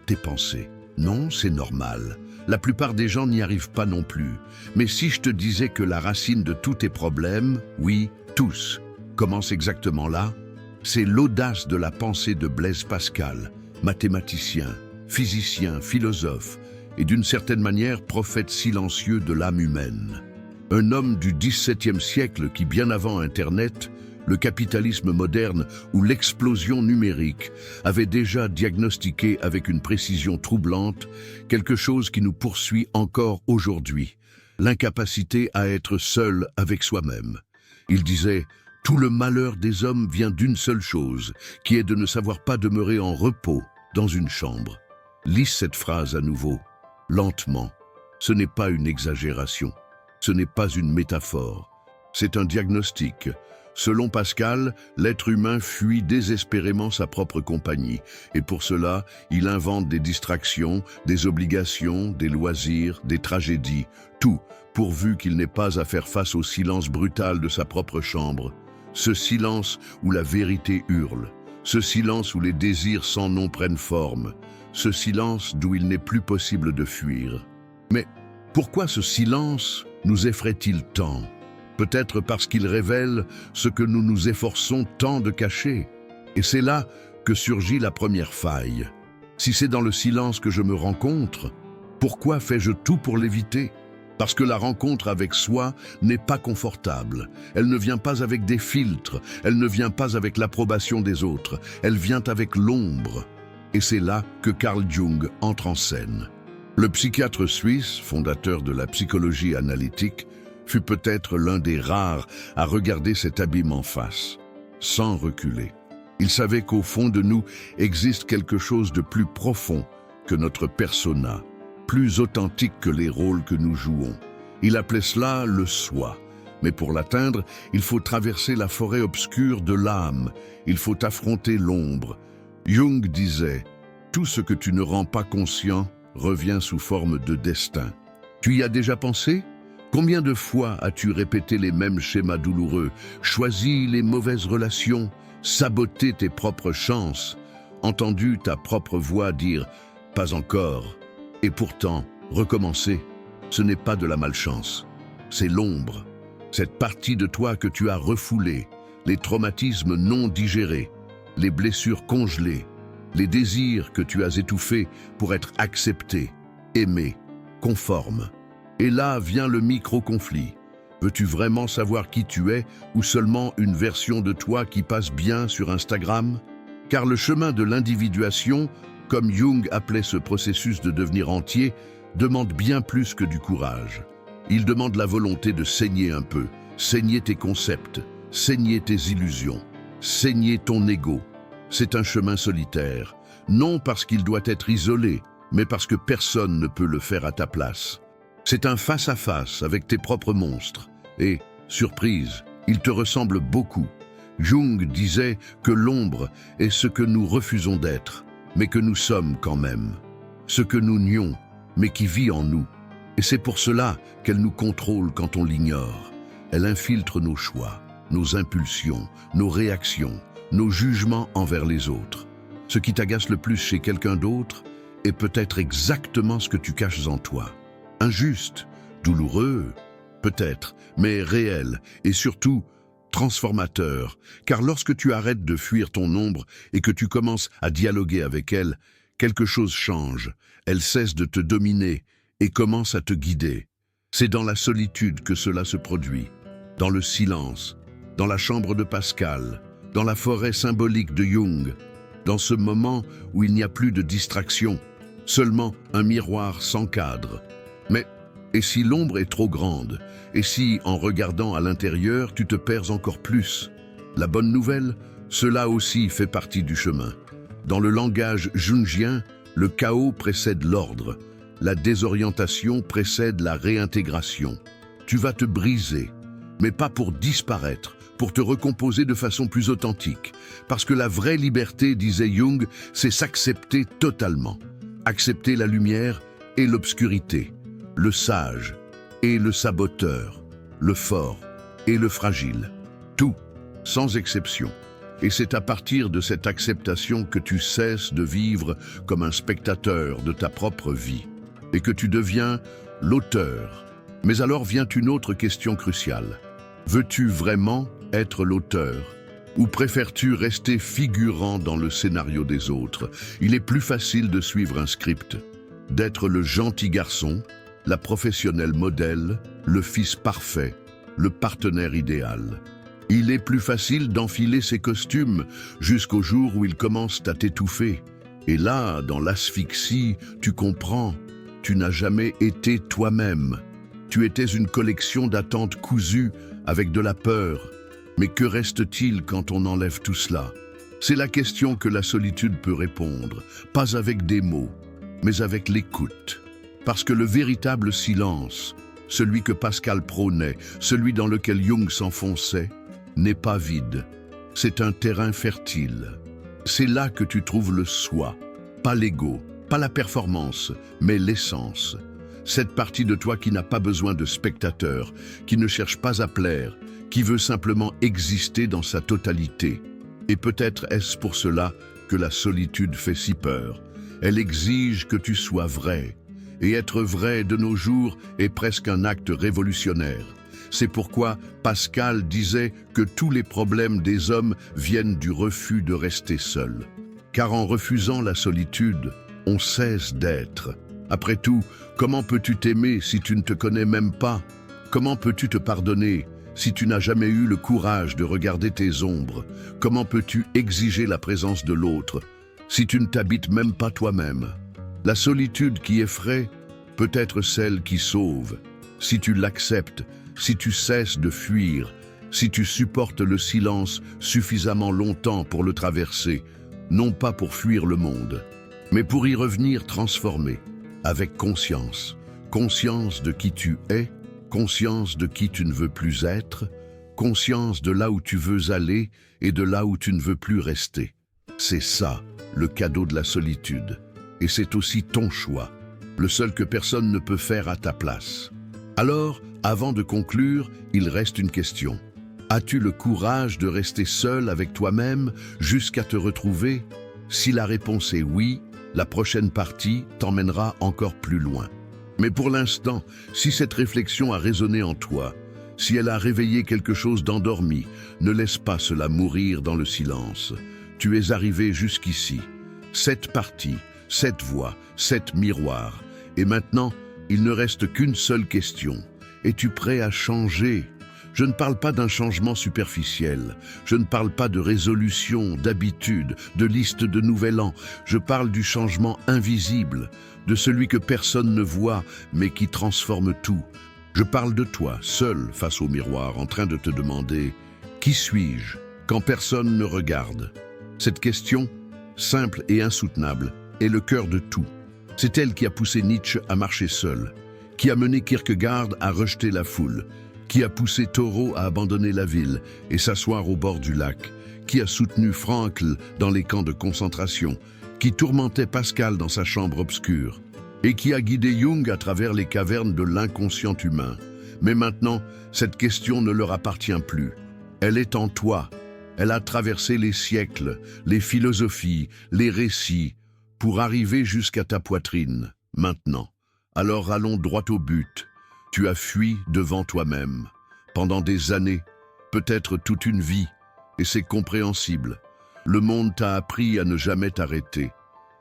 tes pensées? Non, c'est normal. La plupart des gens n'y arrivent pas non plus. Mais si je te disais que la racine de tous tes problèmes, oui, tous, commence exactement là, c'est l'audace de la pensée de Blaise Pascal, mathématicien, physicien, philosophe, et d'une certaine manière prophète silencieux de l'âme humaine. Un homme du XVIIe siècle qui, bien avant Internet, le capitalisme moderne ou l'explosion numérique, avait déjà diagnostiqué avec une précision troublante quelque chose qui nous poursuit encore aujourd'hui, l'incapacité à être seul avec soi-même. Il disait « Tout le malheur des hommes vient d'une seule chose, qui est de ne savoir pas demeurer en repos dans une chambre. » Lis cette phrase à nouveau. Lentement, ce n'est pas une exagération, ce n'est pas une métaphore, c'est un diagnostic. Selon Pascal, l'être humain fuit désespérément sa propre compagnie, et pour cela, il invente des distractions, des obligations, des loisirs, des tragédies, tout, pourvu qu'il n'ait pas à faire face au silence brutal de sa propre chambre. Ce silence où la vérité hurle, ce silence où les désirs sans nom prennent forme, ce silence d'où il n'est plus possible de fuir. Mais pourquoi ce silence nous effraie-t-il tant? Peut-être parce qu'il révèle ce que nous nous efforçons tant de cacher. Et c'est là que surgit la première faille. Si c'est dans le silence que je me rencontre, pourquoi fais-je tout pour l'éviter? Parce que la rencontre avec soi n'est pas confortable. Elle ne vient pas avec des filtres, elle ne vient pas avec l'approbation des autres, elle vient avec l'ombre. Et c'est là que Carl Jung entre en scène. Le psychiatre suisse, fondateur de la psychologie analytique, fut peut-être l'un des rares à regarder cet abîme en face, sans reculer. Il savait qu'au fond de nous existe quelque chose de plus profond que notre persona, plus authentique que les rôles que nous jouons. Il appelait cela le soi. Mais pour l'atteindre, il faut traverser la forêt obscure de l'âme, il faut affronter l'ombre. Jung disait « Tout ce que tu ne rends pas conscient revient sous forme de destin ». Tu y as déjà pensé? Combien de fois as-tu répété les mêmes schémas douloureux, choisi les mauvaises relations, saboté tes propres chances, entendu ta propre voix dire « pas encore » et pourtant recommencer? Ce n'est pas de la malchance, c'est l'ombre, cette partie de toi que tu as refoulée, les traumatismes non digérés, les blessures congelées, les désirs que tu as étouffés pour être accepté, aimé, conforme. Et là vient le micro-conflit. Veux-tu vraiment savoir qui tu es ou seulement une version de toi qui passe bien sur Instagram? Car le chemin de l'individuation, comme Jung appelait ce processus de devenir entier, demande bien plus que du courage. Il demande la volonté de saigner un peu, saigner tes concepts, saigner tes illusions, saigner ton ego. C'est un chemin solitaire, non parce qu'il doit être isolé, mais parce que personne ne peut le faire à ta place. C'est un face-à-face avec tes propres monstres. Et, surprise, ils te ressemblent beaucoup. Jung disait que l'ombre est ce que nous refusons d'être, mais que nous sommes quand même. Ce que nous nions, mais qui vit en nous. Et c'est pour cela qu'elle nous contrôle quand on l'ignore. Elle infiltre nos choix, nos impulsions, nos réactions, nos jugements envers les autres. Ce qui t'agace le plus chez quelqu'un d'autre est peut-être exactement ce que tu caches en toi. Injuste, douloureux, peut-être, mais réel et surtout transformateur. Car lorsque tu arrêtes de fuir ton ombre et que tu commences à dialoguer avec elle, quelque chose change. Elle cesse de te dominer et commence à te guider. C'est dans la solitude que cela se produit, dans le silence, dans la chambre de Pascal, dans la forêt symbolique de Jung, dans ce moment où il n'y a plus de distraction, seulement un miroir sans cadre. Mais, et si l'ombre est trop grande? Et si, en regardant à l'intérieur, tu te perds encore plus? La bonne nouvelle, cela aussi fait partie du chemin. Dans le langage jungien, le chaos précède l'ordre. la désorientation précède la réintégration. Tu vas te briser, mais pas pour disparaître, pour te recomposer de façon plus authentique. Parce que la vraie liberté, disait Jung, c'est s'accepter totalement. Accepter la lumière et l'obscurité, le sage et le saboteur, le fort et le fragile. Tout, sans exception. Et c'est à partir de cette acceptation que tu cesses de vivre comme un spectateur de ta propre vie et que tu deviens l'auteur. Mais alors vient une autre question cruciale. Veux-tu vraiment être l'auteur ou préfères-tu rester figurant dans le scénario des autres? Il est plus facile de suivre un script, d'être le gentil garçon, la professionnelle modèle, le fils parfait, le partenaire idéal. Il est plus facile d'enfiler ces costumes jusqu'au jour où ils commencent à t'étouffer. Et là, dans l'asphyxie, tu comprends, tu n'as jamais été toi-même. Tu étais une collection d'attentes cousues avec de la peur. Mais que reste-t-il quand on enlève tout cela? C'est la question que la solitude peut répondre, pas avec des mots, mais avec l'écoute. Parce que le véritable silence, celui que Pascal prônait, celui dans lequel Jung s'enfonçait, n'est pas vide. C'est un terrain fertile. C'est là que tu trouves le soi, pas l'ego, pas la performance, mais l'essence. Cette partie de toi qui n'a pas besoin de spectateurs, qui ne cherche pas à plaire, qui veut simplement exister dans sa totalité. Et peut-être est-ce pour cela que la solitude fait si peur. Elle exige que tu sois vrai. Et être vrai de nos jours est presque un acte révolutionnaire. C'est pourquoi Pascal disait que tous les problèmes des hommes viennent du refus de rester seul. Car en refusant la solitude, on cesse d'être. Après tout, comment peux-tu t'aimer si tu ne te connais même pas? Comment peux-tu te pardonner si tu n'as jamais eu le courage de regarder tes ombres? Comment peux-tu exiger la présence de l'autre si tu ne t'habites même pas toi-même? La solitude qui effraie peut être celle qui sauve. Si tu l'acceptes, si tu cesses de fuir, si tu supportes le silence suffisamment longtemps pour le traverser, non pas pour fuir le monde, mais pour y revenir transformé, avec conscience. Conscience de qui tu es, conscience de qui tu ne veux plus être, conscience de là où tu veux aller et de là où tu ne veux plus rester. C'est ça, le cadeau de la solitude. Et c'est aussi ton choix, le seul que personne ne peut faire à ta place. Alors, avant de conclure, il reste une question. As-tu le courage de rester seul avec toi-même jusqu'à te retrouver? Si la réponse est oui, la prochaine partie t'emmènera encore plus loin. Mais pour l'instant, si cette réflexion a résonné en toi, si elle a réveillé quelque chose d'endormi, ne laisse pas cela mourir dans le silence. Tu es arrivé jusqu'ici. 7 parties, 7 voix, 7 miroirs. Et maintenant, il ne reste qu'une seule question. Es-tu prêt à changer? Je ne parle pas d'un changement superficiel. Je ne parle pas de résolution, d'habitude, de liste de nouvel an. Je parle du changement invisible, de celui que personne ne voit, mais qui transforme tout. Je parle de toi, seul face au miroir, en train de te demander « Qui suis-je » quand personne ne regarde? Cette question, simple et insoutenable, est le cœur de tout. C'est elle qui a poussé Nietzsche à marcher seul, qui a mené Kierkegaard à rejeter la foule, qui a poussé Thoreau à abandonner la ville et s'asseoir au bord du lac, qui a soutenu Frankl dans les camps de concentration, qui tourmentait Pascal dans sa chambre obscure, et qui a guidé Jung à travers les cavernes de l'inconscient humain. Mais maintenant, cette question ne leur appartient plus. Elle est en toi. Elle a traversé les siècles, les philosophies, les récits, pour arriver jusqu'à ta poitrine, maintenant. Alors allons droit au but. Tu as fui devant toi-même, pendant des années, peut-être toute une vie, et c'est compréhensible. Le monde t'a appris à ne jamais t'arrêter,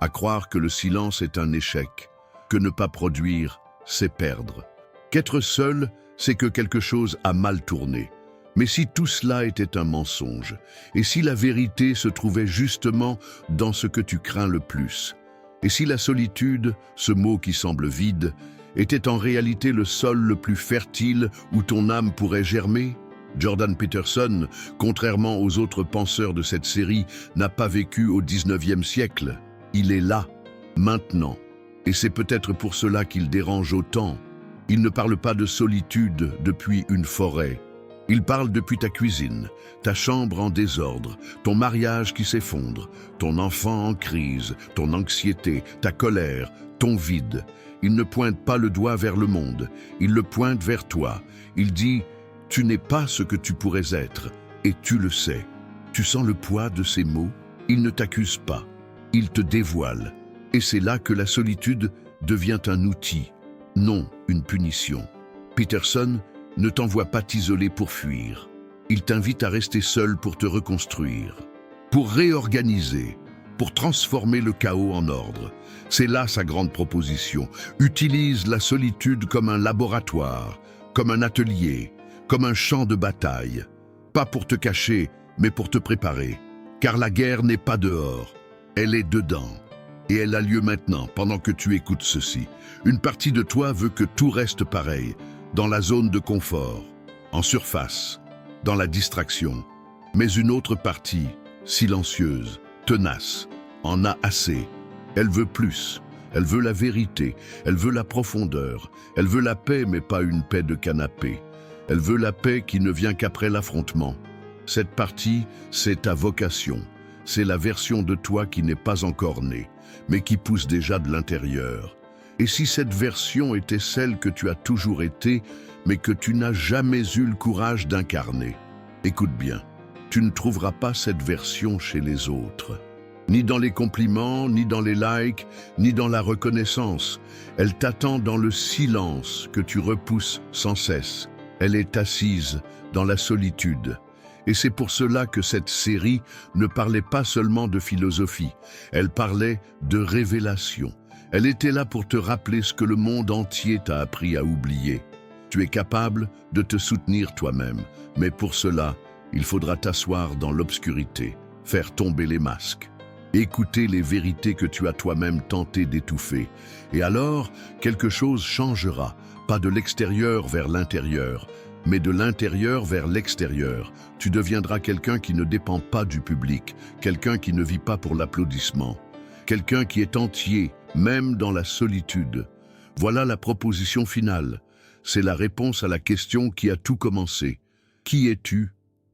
à croire que le silence est un échec, que ne pas produire, c'est perdre. Qu'être seul, c'est que quelque chose a mal tourné. Mais si tout cela était un mensonge, et si la vérité se trouvait justement dans ce que tu crains le plus, et si la solitude, ce mot qui semble vide, était en réalité le sol le plus fertile où ton âme pourrait germer? Jordan Peterson, contrairement aux autres penseurs de cette série, n'a pas vécu au 19e siècle. Il est là, maintenant. Et c'est peut-être pour cela qu'il dérange autant. Il ne parle pas de solitude depuis une forêt. Il parle depuis ta cuisine, ta chambre en désordre, ton mariage qui s'effondre, ton enfant en crise, ton anxiété, ta colère, ton vide. Il ne pointe pas le doigt vers le monde, il le pointe vers toi. Il dit « Tu n'es pas ce que tu pourrais être, et tu le sais ». Tu sens le poids de ces mots? Il ne t'accuse pas, il te dévoile. Et c'est là que la solitude devient un outil, non une punition. Peterson ne t'envoie pas t'isoler pour fuir. Il t'invite à rester seul pour te reconstruire, pour réorganiser, pour transformer le chaos en ordre. C'est là sa grande proposition. Utilise la solitude comme un laboratoire, comme un atelier, comme un champ de bataille. Pas pour te cacher, mais pour te préparer. Car la guerre n'est pas dehors, elle est dedans. Et elle a lieu maintenant, pendant que tu écoutes ceci. Une partie de toi veut que tout reste pareil, dans la zone de confort, en surface, dans la distraction. Mais une autre partie, silencieuse, tenace, en a assez. Elle veut plus, elle veut la vérité, elle veut la profondeur, elle veut la paix mais pas une paix de canapé. Elle veut la paix qui ne vient qu'après l'affrontement. Cette partie, c'est ta vocation. C'est la version de toi qui n'est pas encore née, mais qui pousse déjà de l'intérieur. Et si cette version était celle que tu as toujours été, mais que tu n'as jamais eu le courage d'incarner? Écoute bien, tu ne trouveras pas cette version chez les autres. Ni dans les compliments, ni dans les likes, ni dans la reconnaissance. Elle t'attend dans le silence que tu repousses sans cesse. Elle est assise dans la solitude. Et c'est pour cela que cette série ne parlait pas seulement de philosophie, elle parlait de révélation. Elle était là pour te rappeler ce que le monde entier t'a appris à oublier. Tu es capable de te soutenir toi-même, mais pour cela, il faudra t'asseoir dans l'obscurité, faire tomber les masques, écouter les vérités que tu as toi-même tenté d'étouffer. Et alors, quelque chose changera, pas de l'extérieur vers l'intérieur, mais de l'intérieur vers l'extérieur. Tu deviendras quelqu'un qui ne dépend pas du public, quelqu'un qui ne vit pas pour l'applaudissement, quelqu'un qui est entier, même dans la solitude. Voilà la proposition finale. C'est la réponse à la question qui a tout commencé. Qui es-tu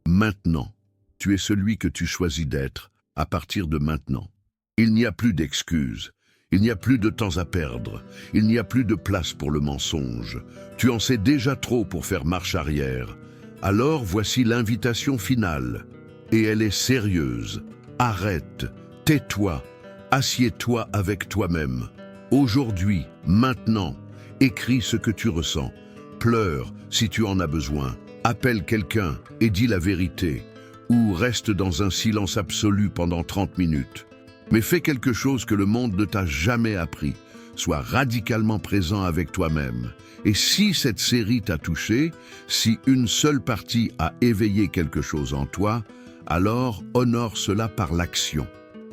maintenant? Tu es celui que tu choisis d'être à partir de maintenant. Il n'y a plus d'excuses. Il n'y a plus de temps à perdre, il n'y a plus de place pour le mensonge. Tu en sais déjà trop pour faire marche arrière. Alors voici l'invitation finale. Et elle est sérieuse. Arrête, tais-toi, assieds-toi avec toi-même. Aujourd'hui, maintenant, écris ce que tu ressens. Pleure si tu en as besoin. Appelle quelqu'un et dis la vérité. Ou reste dans un silence absolu pendant 30 minutes. Mais fais quelque chose que le monde ne t'a jamais appris. Sois radicalement présent avec toi-même. Et si cette série t'a touché, si une seule partie a éveillé quelque chose en toi, alors honore cela par l'action.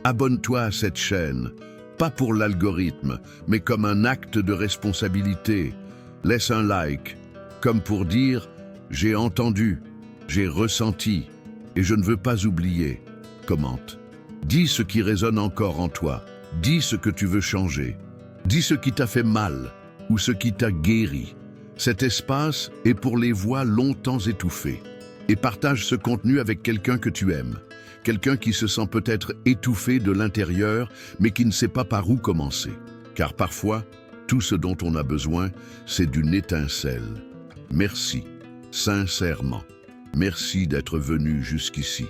Abonne-toi à cette chaîne, pas pour l'algorithme, mais comme un acte de responsabilité. Laisse un like, comme pour dire « J'ai entendu, j'ai ressenti, et je ne veux pas oublier ». Commente. Dis ce qui résonne encore en toi. Dis ce que tu veux changer. Dis ce qui t'a fait mal ou ce qui t'a guéri. Cet espace est pour les voix longtemps étouffées. Et partage ce contenu avec quelqu'un que tu aimes. Quelqu'un qui se sent peut-être étouffé de l'intérieur, mais qui ne sait pas par où commencer. Car parfois, tout ce dont on a besoin, c'est d'une étincelle. Merci, sincèrement. Merci d'être venu jusqu'ici.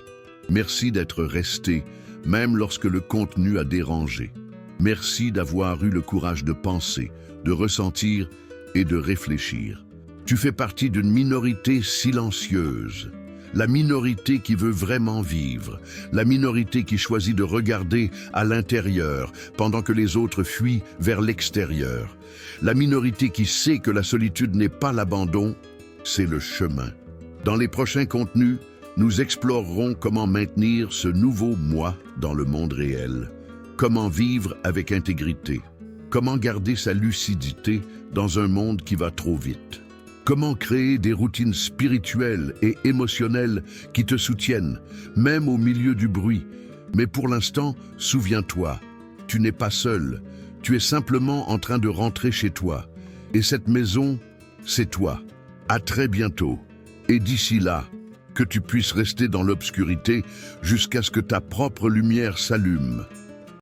Merci d'être resté, même lorsque le contenu a dérangé. Merci d'avoir eu le courage de penser, de ressentir et de réfléchir. Tu fais partie d'une minorité silencieuse, la minorité qui veut vraiment vivre, la minorité qui choisit de regarder à l'intérieur pendant que les autres fuient vers l'extérieur, la minorité qui sait que la solitude n'est pas l'abandon, c'est le chemin. Dans les prochains contenus, nous explorerons comment maintenir ce nouveau moi dans le monde réel, comment vivre avec intégrité, comment garder sa lucidité dans un monde qui va trop vite, comment créer des routines spirituelles et émotionnelles qui te soutiennent, même au milieu du bruit. Mais pour l'instant, souviens-toi, tu n'es pas seul, Tu es simplement en train de rentrer chez toi. Et cette maison, c'est toi. À très bientôt. Et d'ici là, que tu puisses rester dans l'obscurité jusqu'à ce que ta propre lumière s'allume.